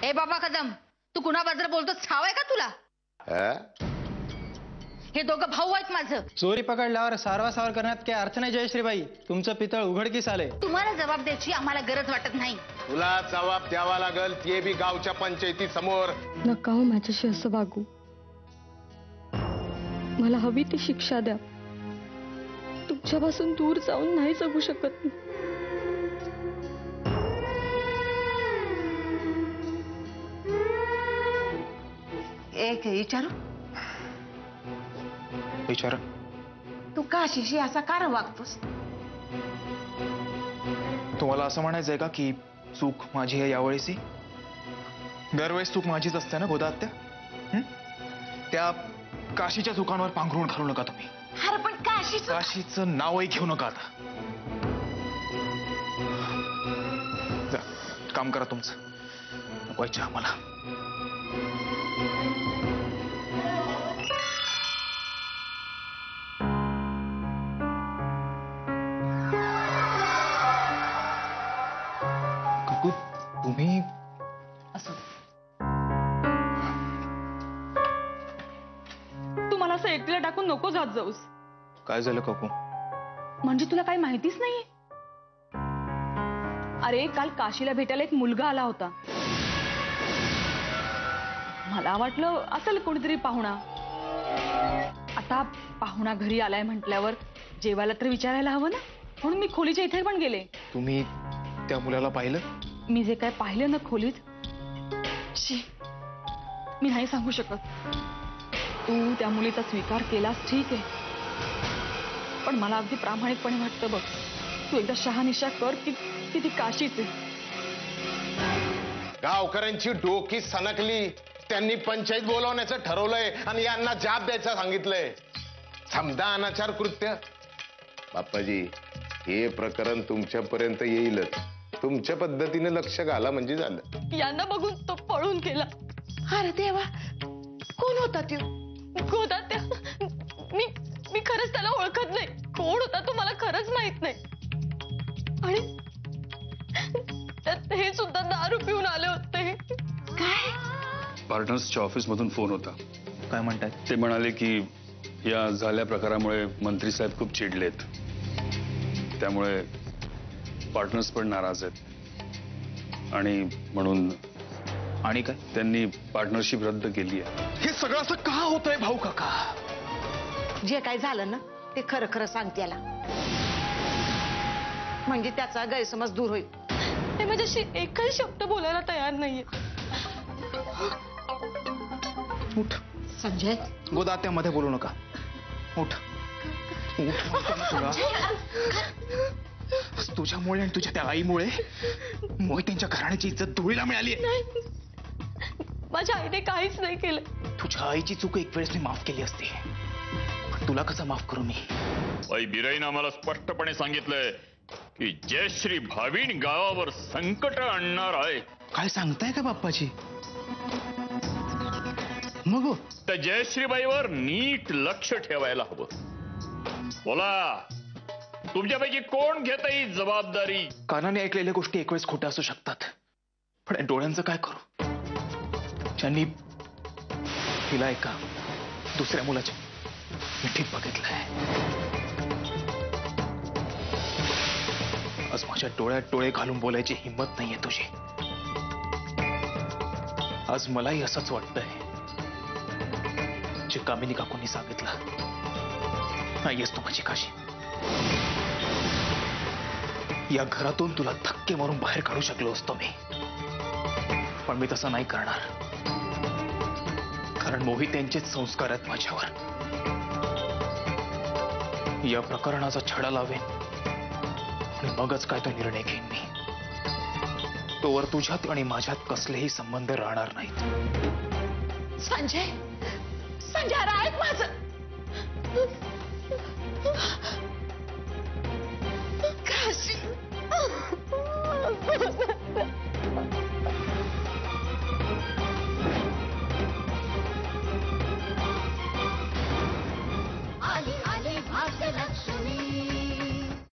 ए बाबा कदम, तू कुणाबद्दल बोलतो? छाव आहे का तुला? हे दोघं भाऊ आहेत माझं. चोरी पकडल्यावर सारवासार करण्यात काही अर्थ नाही जयश्रीबाई. तुमचं पितळ उघडकीस आले. तुम्हाला जबाब द्यायची आम्हाला गरज वाटत नाही. तुला जबाब द्यावा लागल, ते बी गावच्या पंचायती समोर. नका हो माझ्याशी असं वागू. मला हवी ती शिक्षा द्या. तुमच्यापासून दूर जाऊन नाही जगू शकत मी. एक विचारू? विचार. तू काशीशी असा का वागतोस? तुम्हाला असं म्हणायचंय का की चूक माझी आहे यावेळेसी? दरवेळेस चूक माझीच असते ना गोदा आत्या? त्या काशीच्या चुकांवर पांघरून घालू नका तुम्ही. अरे पण काशीचं नावही घेऊ नका आता. जा, काम करा तुमचं. नको चहा मला. काकू तुम्ही असो. तू मला असं एकटीला टाकून नको जात जाऊस. काय झालं काकू? म्हणजे तुला काही माहितीच नाहीये? अरे काल काशीला भेटायला एक मुलगा आला होता. मला वाटलं असेल कोणीतरी पाहुणा. आता पाहुणा घरी आलाय म्हटल्यावर जेवायला तर विचारायला हवं ना, म्हणून मी खोलीच्या इथे पण गेले. तुम्ही त्या मुलाला पाहिलं? मी जे काय पाहिलं ना खोलीत, शी, मी नाही सांगू शकत. तू त्या मुलीचा स्वीकार केलास ठीक आहे, पण मला अगदी प्रामाणिकपणे वाटतं बघ, तू एकदा शहानिशा कर की ती काशीच आहे. गावकऱ्यांची डोकी सनकली. त्यांनी पंचायत बोलवण्याचं ठरवलंय आणि यांना जाब द्यायचं सांगितलंय. समजा अनाचार कृत्य. बाप्पाजी, हे प्रकरण तुमच्यापर्यंत येईलच. तुमच्या पद्धतीने लक्ष घाला म्हणजे झालं. यांना बघून तो पळून गेला. अरे देवा, कोण होता तो? गोदा त्या मी खरंच त्याला ओळखत नाही. कोण होता तो मला खरंच माहित नाही. आणि त्यात हे सुद्धा दारू पिऊन आले होते. काय? पार्टनर्सच्या ऑफिसमधून फोन होता. काय म्हणतात? ते म्हणाले की या झाल्या प्रकारामुळे मंत्री साहेब खूप चिडलेत. त्यामुळे पार्टनर्स पण नाराज आहेत आणि म्हणून आणि काय त्यांनी पार्टनरशिप रद्द केली आहे. हे सगळं असं का होतंय भाऊ काका? जे काय झालं ना ते खरं खरं सांग त्याला, म्हणजे त्याचा गैरसमज दूर होईल. ते माझ्याशी एकही शब्द बोलायला तयार नाहीये. उठ संजय. गोदात्यामध्ये बोलू नका. उठ तुझ्यामुळे आणि तुझ्या त्या आईमुळे मोहित्यांच्या घराण्याची इज्जत धुळीला मिळाली. माझ्या आईने काहीच नाही केलं. तुझ्या आईची चूक एक वेळेस मी माफ केली असती, पण तुला कसं माफ करू मी? आई बिराईनं आम्हाला स्पष्टपणे सांगितलंय की जयश्री भावीन गावावर संकट आणणार आहे. काय सांगताय का बाप्पाजी? मग त्या जयश्रीबाईवर नीट लक्ष ठेवायला हवं. बोला, तुमच्यापैकी कोण घेत ही जबाबदारी? कानाने ऐकलेल्या गोष्टी एक वेळेस खोट्या असू शकतात, पण डोळ्यांचं काय करू? ज्यांनी तिला एका दुसऱ्या मुलाच्या मिठीत बघितलंय, आज माझ्या डोळ्यात डोळे घालून बोलायची हिंमत नाहीये तुझी. आज मलाही असंच वाटतंय जे कामिनी काकूंनी सांगितलं. नाहीयेस तू माझी काशी. या घरातून तुला धक्के मारून बाहेर काढू शकलो असतो मी, पण मी तसं नाही करणार, कारण मोहित यांचेच संस्कार आहेत माझ्यावर. या प्रकरणाचा छडा लावेन आणि मगच काय तो निर्णय घेईन मी. तोवर तुझ्यात आणि माझ्यात कसलेही संबंध राहणार नाहीत. संजय, संजय, ऐक माझं.